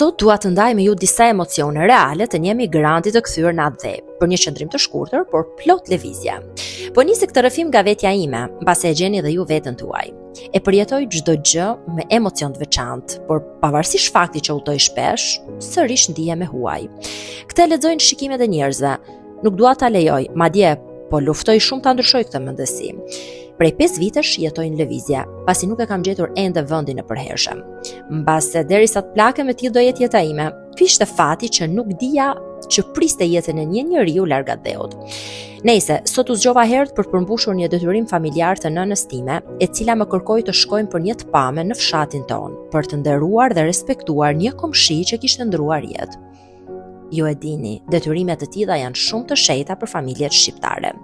Sot dua të ndaj me ju disa emocione reale të një emigranti të kthyer në atë dhë, për një qëndrim të shkurtër, por plot lëvizje. Po nisi këtë rrëfim nga vetja ime, mbase e gjeni dhe ju veten tuaj. E përjetoj çdo gjë me emocion të veçantë, por pavarësisht faktit që udhtoj shpesh, sërish ndihem e huaj. Këtë lexojnë shikimet e njerëzve. Nuk dua ta lejoj, madje po luftoj shumë ta ndryshoj këtë mendësi. Prej 5 vitesh jetoj në lëvizje, pasi nuk e kam gjetur ende vendin e përhershëm. Mbase derisa të plake me ti do jetë jeta ime, ky ishte fati që nuk dija që priste jetën e një njeriu larg dheut. Nëse sot u zgjova herët për të përmbushur një detyrim familjar të nënës time, e cila më kërkoi të shkojmë për një të pame në fshatin ton, për të nderuar dhe respektuar një komshi që kishte ndruar jetë. Ju e dini, detyrimet të tilla janë shumë të shejta për familjet shqiptare.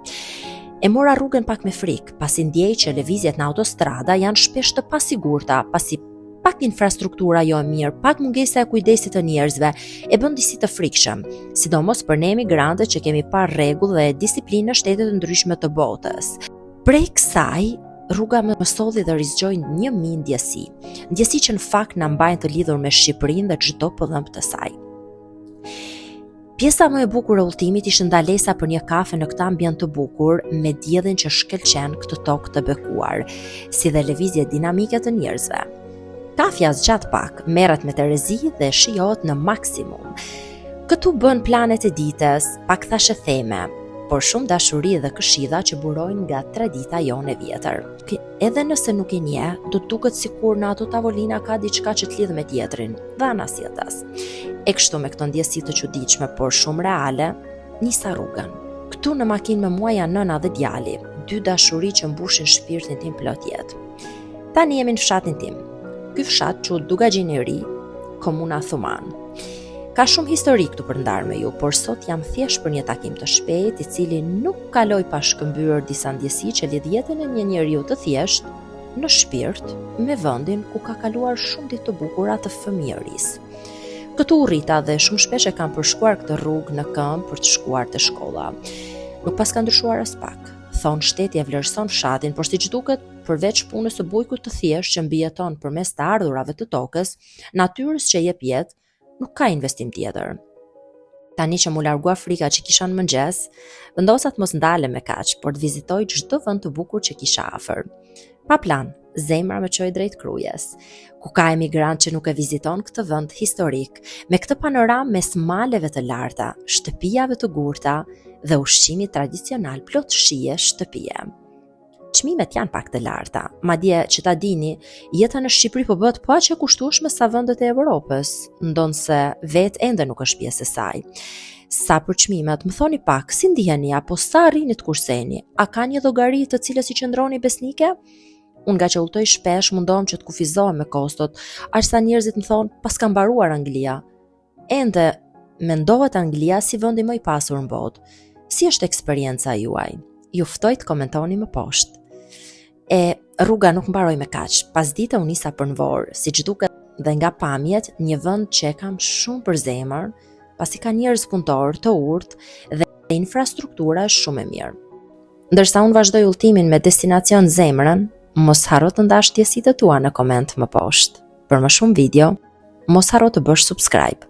E mora rrugën pak me frikë, pasi ndjej që lëvizjet në autostrada janë shpesh të pasigurta, pasi pak infrastruktura jo e mirë, pak mungesa e kujdesit të njerëzve e bën disi të frikshëm, sidomos për ne emigrantët që kemi pa rregull dhe disiplinë në shtete të ndryshme të botës. Prej kësaj, rruga më solli dhe rizgjoj një ndjesi që në fakt na mbajnë të lidhur me Shqipërinë dhe çdo pëllëmp të saj. Pjesa më e bukur e udhëtimit ishte ndalesa për një kafe në këtë ambient të bukur me diellin që shkëlqen këtë tokë të bekuar, si dhe lëvizje dinamike të njerëzve. Kafja zgjat pak, merret me Terezi dhe shijohet në maksimum. Këtu bën planet e ditës, pak thashë theme, por shumë dashuri dhe këshilla që burojnë nga tradita jone e vjetër. Edhe nëse nuk e njeh, do të duket sikur në ato tavolina ka diçka që të lidh me tjetrin, dhana sjelltas. E kështu me këto ndjesi të çuditshme, por shumë reale, nisa rrugën. Këtu në makinë me mua janë nëna dhe djali, 2 dashuri që mbushin shpirtin tim plot jetë. Tani jemi në fshatin tim. Ky fshat quhet Dugaxhin e Ri, komuna Thuman. Ka shumë histori këtu për ndarë me ju, por sot jam thjesht për një takim të shpejt, i cili nuk kaloj pa shkëmbyer disa ndjesi që lidh jetën e një njeriu të thjesht në shpirt me vendin ku ka kaluar shumë ditë të bukura të fëmijërisë. Këtu u rrita dhe shumë shpesh e kam përshkuar këtë rrugë në këmbë për të shkuar te shkolla. Nuk pas ka ndryshuar as pak. Thon shteti e vlerëson fshatin, por siç duket, përveç punës së bujkut të thjesht që mbijeton përmes të ardhurave të tokës, natyrës që jep jetë, nuk ka investim tjetër. Tani që mu largua frika që kisha në mëngjes, vendosa të mos ndalem me kaq, por të vizitoj çdo vend të bukur që kisha afër. Pa plan, zemra më çoi drejt Krujes, ku ka emigrant që nuk e viziton këtë vend historik, me këtë panoramë mes maleve të larta, shtëpijave të gurta dhe ushqimit tradicional plot shije shtëpie. Çmimet janë pak të larta, madje që ta dini, jeta në Shqipëri po bëhet po aq e kushtueshme sa vendet e Evropës, ndonse vetë ende nuk është pjesë e saj. Sa për çmimet, më thoni pak, si ndiheni apo sa arrini të kurseni? A ka një llogari të cilës i qëndroni besnike? Unë nga që udhtoj shpesh mundohem që të kufizohem me kostot, aq sa njerëzit më thonë pas ka mbaruar Anglia. Ende mendohet Anglia si vendi më i pasur në botë. Si është eksperienca juaj? Ju ftoj të komentoni më poshtë. E rruga nuk mbaroi me kaq. Pas dite u nisa për Nvorë, siç duket dhe nga pamjet, një vend që e kam shumë për zemër, pasi ka njerëz punëtor të urtë dhe infrastruktura është shumë e mirë. Ndërsa unë vazhdoj udhëtimin me destinacion zemrën, mos harro të ndash ndjesitë tua në koment më poshtë. Për më shumë video, mos harro të bësh subscribe.